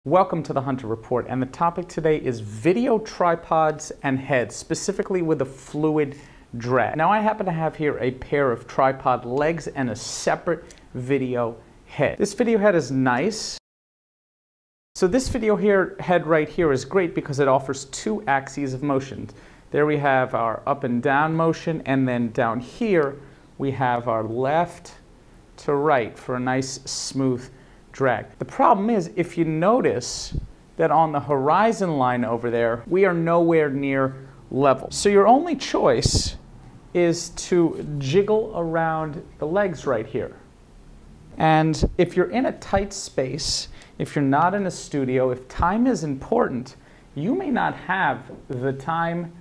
Welcome to the Hunter Report, and the topic today is video tripods and heads, specifically with a fluid drag. Now I happen to have here a pair of tripod legs and a separate video head. This video head is nice. So this video head right here is great because it offers two axes of motion. There we have our up and down motion, and then down here we have our left to right for a nice smooth drag. The problem is, if you notice that on the horizon line over there, we are nowhere near level. So your only choice is to jiggle around the legs right here. And if you're in a tight space, if you're not in a studio, if time is important, you may not have the time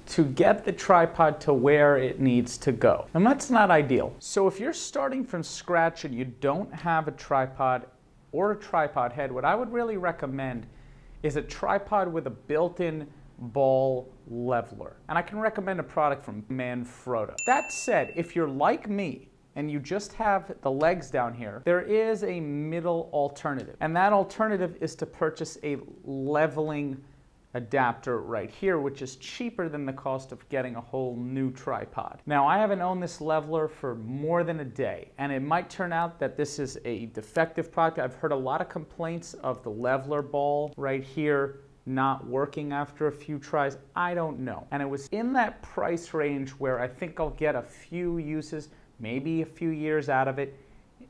to get the tripod to where it needs to go. And that's not ideal. So if you're starting from scratch and you don't have a tripod or a tripod head, what I would really recommend is a tripod with a built-in ball leveler. And I can recommend a product from Manfrotto. That said, if you're like me and you just have the legs down here, there is a middle alternative. And that alternative is to purchase a leveling adapter right here, which is cheaper than the cost of getting a whole new tripod. Now, I haven't owned this leveler for more than a day, and it might turn out that this is a defective product. I've heard a lot of complaints of the leveler ball right here not working after a few tries. I don't know. And it was in that price range where I think I'll get a few uses, maybe a few years out of it.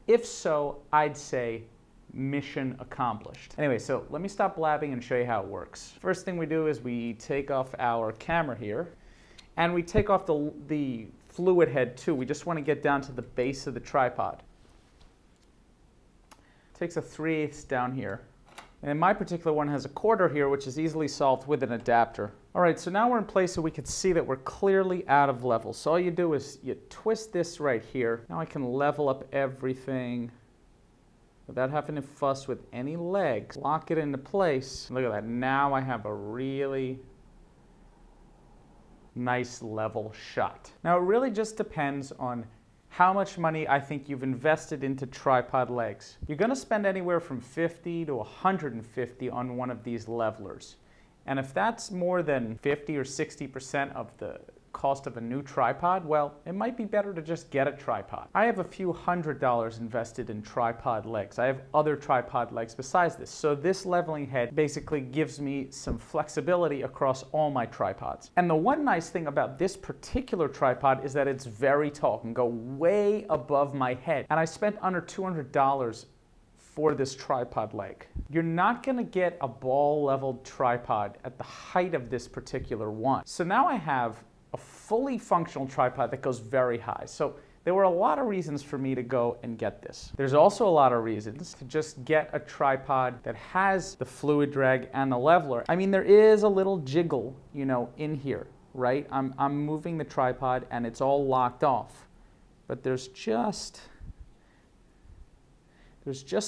If so, I'd say mission accomplished. Anyway, so let me stop blabbing and show you how it works. First thing we do is we take off our camera here, and we take off the fluid head too. We just want to get down to the base of the tripod. Takes a 3/8 down here. And my particular one has a 1/4 here, which is easily solved with an adapter. All right, so now we're in place so we can see that we're clearly out of level. So all you do is you twist this right here. Now I can level up everything without having to fuss with any legs. Lock it into place. Look at that. Now I have a really nice level shot. Now it really just depends on how much money I think you've invested into tripod legs. You're going to spend anywhere from $50 to $150 on one of these levelers. And if that's more than 50 or 60% of the cost of a new tripod, well, it might be better to just get a tripod. I have a few $100s invested in tripod legs. I have other tripod legs besides this. So this leveling head basically gives me some flexibility across all my tripods. And the one nice thing about this particular tripod is that it's very tall, can go way above my head. And I spent under $200 for this tripod leg. You're not gonna get a ball leveled tripod at the height of this particular one. So now I have a fully functional tripod that goes very high. So there were a lot of reasons for me to go and get this. There's also a lot of reasons to just get a tripod that has the fluid drag and the leveler. I mean, there is a little jiggle, in here, right? I'm moving the tripod and it's all locked off, but there's just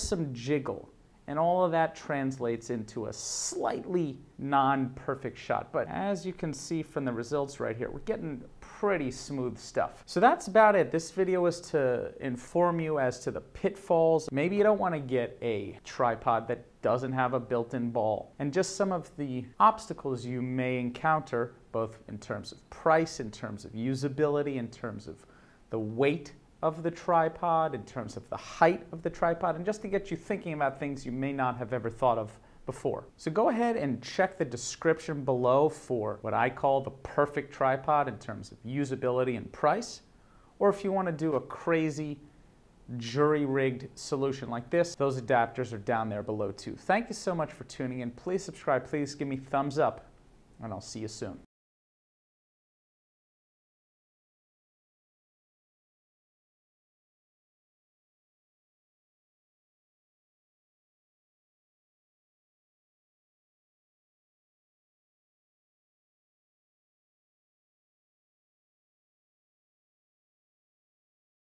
some jiggle. And all of that translates into a slightly non-perfect shot. But as you can see from the results right here, we're getting pretty smooth stuff. So that's about it. This video is to inform you as to the pitfalls. Maybe you don't want to get a tripod that doesn't have a built-in ball. And just some of the obstacles you may encounter, both in terms of price, in terms of usability, in terms of the weight of the tripod, in terms of the height of the tripod, and just to get you thinking about things you may not have ever thought of before. So go ahead and check the description below for what I call the perfect tripod in terms of usability and price. Or if you want to do a crazy jury-rigged solution like this, those adapters are down there below too. Thank you so much for tuning in. Please subscribe, please give me thumbs up, and I'll see you soon.